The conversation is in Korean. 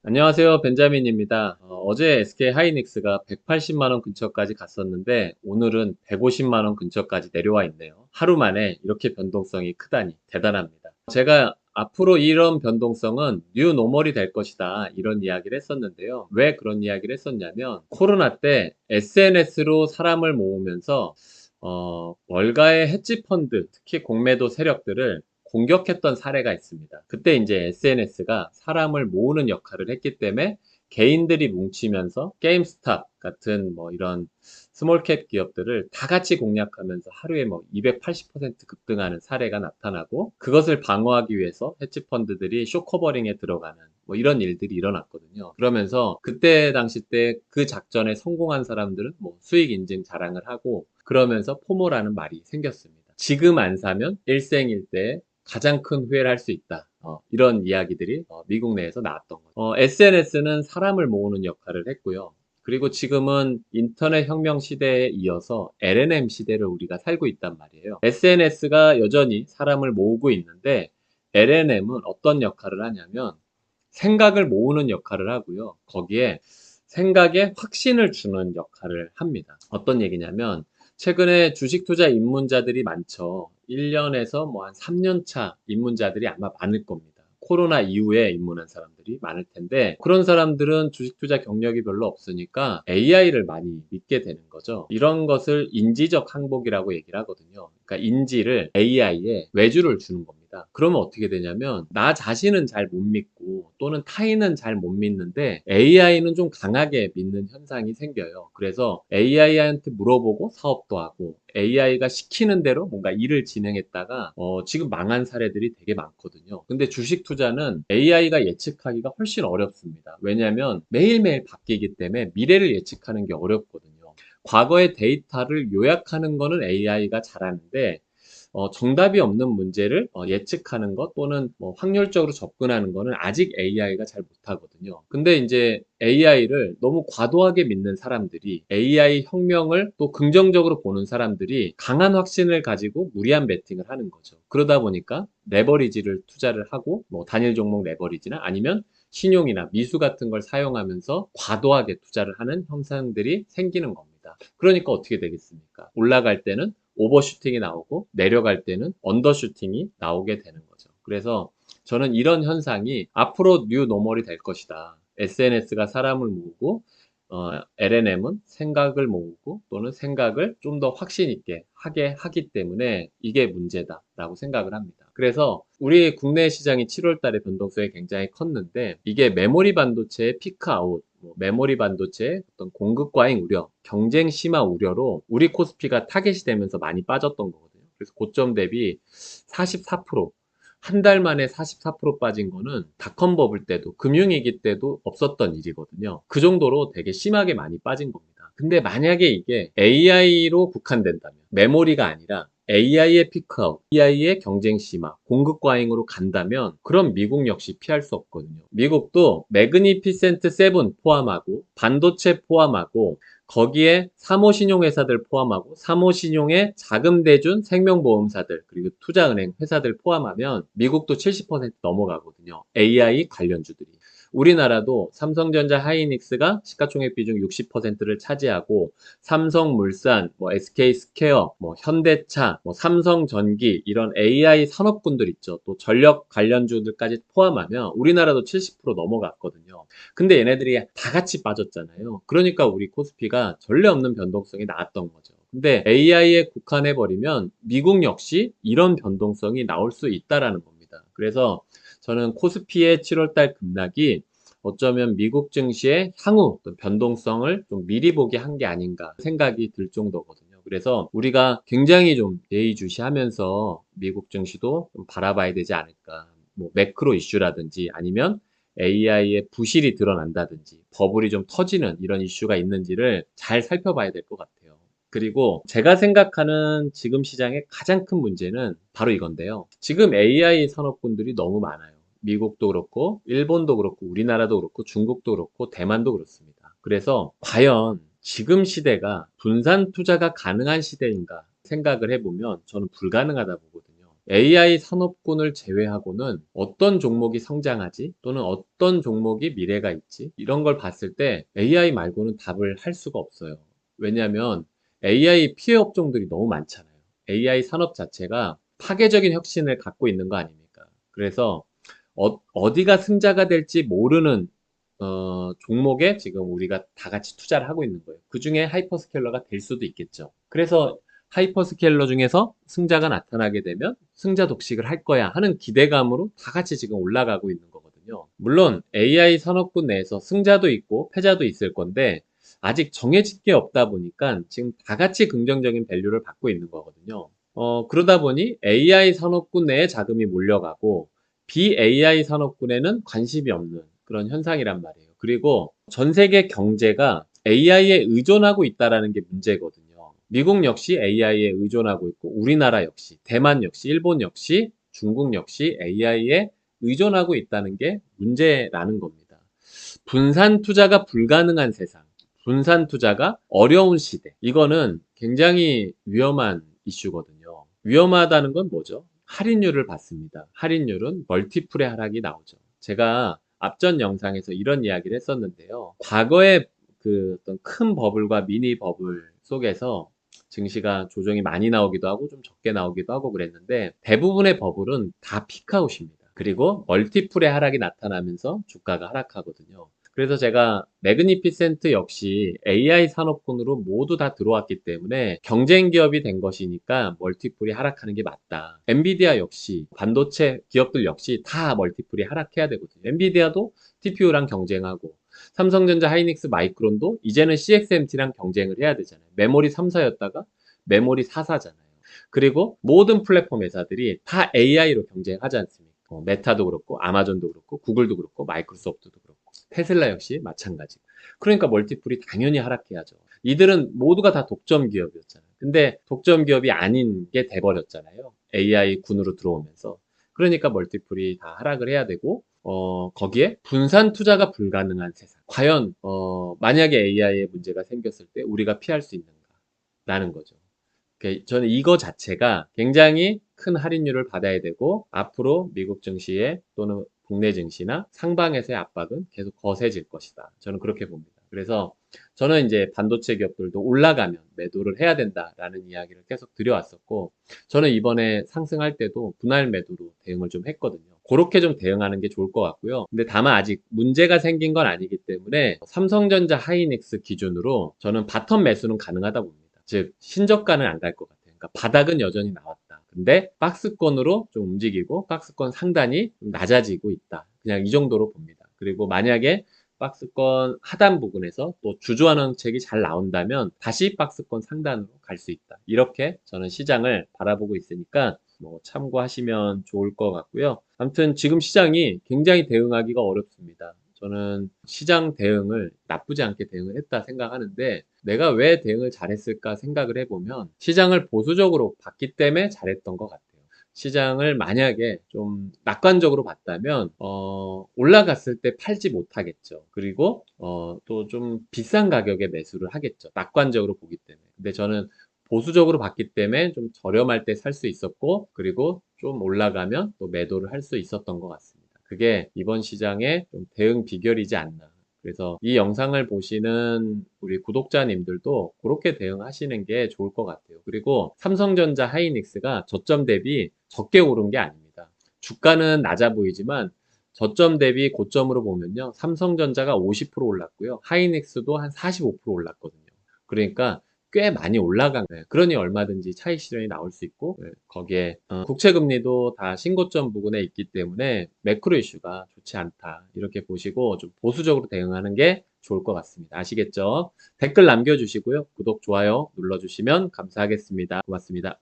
안녕하세요. 벤자민입니다. 어제 SK 하이닉스가 180만 원 근처까지 갔었는데 오늘은 150만 원 근처까지 내려와 있네요. 하루 만에 이렇게 변동성이 크다니 대단합니다. 제가 앞으로 이런 변동성은 뉴 노멀이 될 것이다 이런 이야기를 했었는데요. 왜 그런 이야기를 했었냐면 코로나 때 SNS로 사람을 모으면서 월가의 헤지 펀드, 특히 공매도 세력들을 공격했던 사례가 있습니다. 그때 이제 SNS가 사람을 모으는 역할을 했기 때문에 개인들이 뭉치면서 게임스탑 같은 뭐 이런 스몰캡 기업들을 다 같이 공략하면서 하루에 뭐 280% 급등하는 사례가 나타나고, 그것을 방어하기 위해서 헤지펀드들이 쇼커버링에 들어가는 뭐 이런 일들이 일어났거든요. 그러면서 그때 당시 때 그 작전에 성공한 사람들은 뭐 수익 인증 자랑을 하고, 그러면서 포모라는 말이 생겼습니다. 지금 안 사면 일생일대에 가장 큰 후회를 할 수 있다. 이런 이야기들이 미국 내에서 나왔던 거죠. SNS는 사람을 모으는 역할을 했고요. 그리고 지금은 인터넷 혁명 시대에 이어서 LNM 시대를 우리가 살고 있단 말이에요. SNS가 여전히 사람을 모으고 있는데 LNM은 어떤 역할을 하냐면 생각을 모으는 역할을 하고요. 거기에 생각에 확신을 주는 역할을 합니다. 어떤 얘기냐면 최근에 주식 투자 입문자들이 많죠. 1년에서 뭐 한 3년 차 입문자들이 아마 많을 겁니다. 코로나 이후에 입문한 사람들이 많을 텐데, 그런 사람들은 주식 투자 경력이 별로 없으니까 AI를 많이 믿게 되는 거죠. 이런 것을 인지적 항복이라고 얘기를 하거든요. 그러니까 인지를 AI에 외주를 주는 겁니다. 그러면 어떻게 되냐면 나 자신은 잘 못 믿고 또는 타인은 잘 못 믿는데 AI는 좀 강하게 믿는 현상이 생겨요. 그래서 AI한테 물어보고 사업도 하고 AI가 시키는 대로 뭔가 일을 진행했다가 지금 망한 사례들이 되게 많거든요. 근데 주식 투자는 AI가 예측하기가 훨씬 어렵습니다. 왜냐하면 매일매일 바뀌기 때문에 미래를 예측하는 게 어렵거든요. 과거의 데이터를 요약하는 거는 AI가 잘하는데 정답이 없는 문제를 예측하는 것 또는 뭐 확률적으로 접근하는 거는 아직 AI가 잘 못하거든요. 근데 이제 AI를 너무 과도하게 믿는 사람들이, AI 혁명을 또 긍정적으로 보는 사람들이 강한 확신을 가지고 무리한 베팅을 하는 거죠. 그러다 보니까 레버리지를 투자를 하고 뭐 단일 종목 레버리지나 아니면 신용이나 미수 같은 걸 사용하면서 과도하게 투자를 하는 현상들이 생기는 겁니다. 그러니까 어떻게 되겠습니까? 올라갈 때는 오버슈팅이 나오고 내려갈 때는 언더슈팅이 나오게 되는 거죠. 그래서 저는 이런 현상이 앞으로 뉴 노멀이 될 것이다. SNS가 사람을 모으고 LNM은 생각을 모으고 또는 생각을 좀 더 확신 있게 하게 하기 때문에 이게 문제다라고 생각을 합니다. 그래서 우리 국내 시장이 7월 달에 변동성이 굉장히 컸는데 이게 메모리 반도체의 피크아웃, 메모리 반도체의 어떤 공급 과잉 우려, 경쟁 심화 우려로 우리 코스피가 타겟이 되면서 많이 빠졌던 거거든요. 그래서 고점 대비 44%, 한 달 만에 44% 빠진 거는 닷컴 버블 때도 금융위기 때도 없었던 일이거든요. 그 정도로 되게 심하게 많이 빠진 겁니다. 근데 만약에 이게 AI로 국한된다면, 메모리가 아니라 AI의 피크아웃, AI의 경쟁 심화, 공급 과잉으로 간다면 그럼 미국 역시 피할 수 없거든요. 미국도 매그니피센트 7 포함하고 반도체 포함하고 거기에 사모신용회사들 포함하고 사모신용의 자금대준 생명보험사들 그리고 투자은행 회사들 포함하면 미국도 70% 넘어가거든요. AI 관련주들이. 우리나라도 삼성전자 하이닉스가 시가총액 비중 60%를 차지하고 삼성물산, 뭐 SK스퀘어, 뭐 현대차, 뭐 삼성전기 이런 AI 산업군들 있죠. 또 전력 관련주들까지 포함하면 우리나라도 70% 넘어갔거든요. 근데 얘네들이 다 같이 빠졌잖아요. 그러니까 우리 코스피가 전례 없는 변동성이 나왔던 거죠. 근데 AI에 국한해버리면 미국 역시 이런 변동성이 나올 수 있다라는 겁니다. 그래서 저는 코스피의 7월달 급락이 어쩌면 미국 증시의 향후 변동성을 좀 미리 보게 한 게 아닌가 생각이 들 정도거든요. 그래서 우리가 굉장히 좀 예의주시하면서 미국 증시도 좀 바라봐야 되지 않을까. 뭐 매크로 이슈라든지 아니면 AI의 부실이 드러난다든지 버블이 좀 터지는 이런 이슈가 있는지를 잘 살펴봐야 될 것 같아요. 그리고 제가 생각하는 지금 시장의 가장 큰 문제는 바로 이건데요. 지금 AI 산업군들이 너무 많아요. 미국도 그렇고 일본도 그렇고 우리나라도 그렇고 중국도 그렇고 대만도 그렇습니다. 그래서 과연 지금 시대가 분산 투자가 가능한 시대인가 생각을 해보면 저는 불가능하다 보거든요. AI 산업군을 제외하고는 어떤 종목이 성장하지? 또는 어떤 종목이 미래가 있지? 이런 걸 봤을 때 AI 말고는 답을 할 수가 없어요. 왜냐하면 AI 피해 업종들이 너무 많잖아요. AI 산업 자체가 파괴적인 혁신을 갖고 있는 거 아닙니까? 그래서 어디가 승자가 될지 모르는 종목에 지금 우리가 다 같이 투자를 하고 있는 거예요. 그 중에 하이퍼스케일러가 될 수도 있겠죠. 그래서 하이퍼스케일러 중에서 승자가 나타나게 되면 승자 독식을 할 거야 하는 기대감으로 다 같이 지금 올라가고 있는 거거든요. 물론 AI 산업군 내에서 승자도 있고 패자도 있을 건데 아직 정해질 게 없다 보니까 지금 다 같이 긍정적인 밸류를 받고 있는 거거든요. 그러다 보니 AI 산업군 내에 자금이 몰려가고 BAI 산업군에는 관심이 없는 그런 현상이란 말이에요. 그리고 전 세계 경제가 AI에 의존하고 있다는 게 문제거든요. 미국 역시 AI에 의존하고 있고 우리나라 역시 대만 역시 일본 역시 중국 역시 AI에 의존하고 있다는 게 문제라는 겁니다. 분산 투자가 불가능한 세상, 분산 투자가 어려운 시대. 이거는 굉장히 위험한 이슈거든요. 위험하다는 건 뭐죠? 할인율을 받습니다. 할인율은 멀티플의 하락이 나오죠. 제가 앞전 영상에서 이런 이야기를 했었는데요. 과거에 그 어떤 큰 버블과 미니 버블 속에서 증시가 조정이 많이 나오기도 하고 좀 적게 나오기도 하고 그랬는데 대부분의 버블은 다 피크아웃입니다. 그리고 멀티플의 하락이 나타나면서 주가가 하락하거든요. 그래서 제가 매그니피센트 역시 AI 산업군으로 모두 다 들어왔기 때문에 경쟁 기업이 된 것이니까 멀티플이 하락하는 게 맞다. 엔비디아 역시 반도체 기업들 역시 다 멀티플이 하락해야 되거든요. 엔비디아도 TPU랑 경쟁하고 삼성전자, 하이닉스, 마이크론도 이제는 CXMT랑 경쟁을 해야 되잖아요. 메모리 3사였다가 메모리 4사잖아요. 그리고 모든 플랫폼 회사들이 다 AI로 경쟁하지 않습니까? 메타도 그렇고 아마존도 그렇고 구글도 그렇고 마이크로소프트도 그렇고 테슬라 역시 마찬가지. 그러니까 멀티플이 당연히 하락해야죠. 이들은 모두가 다 독점 기업이었잖아요. 근데 독점 기업이 아닌 게 돼버렸잖아요. AI 군으로 들어오면서. 그러니까 멀티플이 다 하락을 해야 되고 거기에 분산 투자가 불가능한 세상. 과연 만약에 AI에 문제가 생겼을 때 우리가 피할 수 있는가라는 거죠. 저는 이거 자체가 굉장히 큰 할인율을 받아야 되고 앞으로 미국 증시에 또는 국내 증시나 상방에서의 압박은 계속 거세질 것이다. 저는 그렇게 봅니다. 그래서 저는 이제 반도체 기업들도 올라가면 매도를 해야 된다라는 이야기를 계속 드려왔었고 저는 이번에 상승할 때도 분할 매도로 대응을 좀 했거든요. 그렇게 좀 대응하는 게 좋을 것 같고요. 근데 다만 아직 문제가 생긴 건 아니기 때문에 삼성전자 하이닉스 기준으로 저는 바텀 매수는 가능하다 봅니다. 즉 신저가는 안 갈 것 같아요. 그러니까 바닥은 여전히 나왔다. 근데 박스권으로 좀 움직이고 박스권 상단이 좀 낮아지고 있다. 그냥 이 정도로 봅니다. 그리고 만약에 박스권 하단 부분에서 또 주저하는 책이 잘 나온다면 다시 박스권 상단으로 갈 수 있다. 이렇게 저는 시장을 바라보고 있으니까 뭐 참고하시면 좋을 것 같고요. 아무튼 지금 시장이 굉장히 대응하기가 어렵습니다. 저는 시장 대응을 나쁘지 않게 대응을 했다 생각하는데 내가 왜 대응을 잘했을까 생각을 해보면 시장을 보수적으로 봤기 때문에 잘했던 것 같아요. 시장을 만약에 좀 낙관적으로 봤다면 올라갔을 때 팔지 못하겠죠. 그리고 또 좀 비싼 가격에 매수를 하겠죠. 낙관적으로 보기 때문에. 근데 저는 보수적으로 봤기 때문에 좀 저렴할 때 살 수 있었고 그리고 좀 올라가면 또 매도를 할 수 있었던 것 같습니다. 그게 이번 시장의 좀 대응 비결이지 않나. 그래서 이 영상을 보시는 우리 구독자님들도 그렇게 대응하시는 게 좋을 것 같아요. 그리고 삼성전자 하이닉스가 저점 대비 적게 오른 게 아닙니다. 주가는 낮아 보이지만 저점 대비 고점으로 보면요. 삼성전자가 50% 올랐고요. 하이닉스도 한 45% 올랐거든요. 그러니까 꽤 많이 올라간 거예요. 그러니 얼마든지 차익 실현이 나올 수 있고 거기에 국채 금리도 다 신고점 부근에 있기 때문에 매크로 이슈가 좋지 않다. 이렇게 보시고 좀 보수적으로 대응하는 게 좋을 것 같습니다. 아시겠죠? 댓글 남겨주시고요. 구독, 좋아요 눌러주시면 감사하겠습니다. 고맙습니다.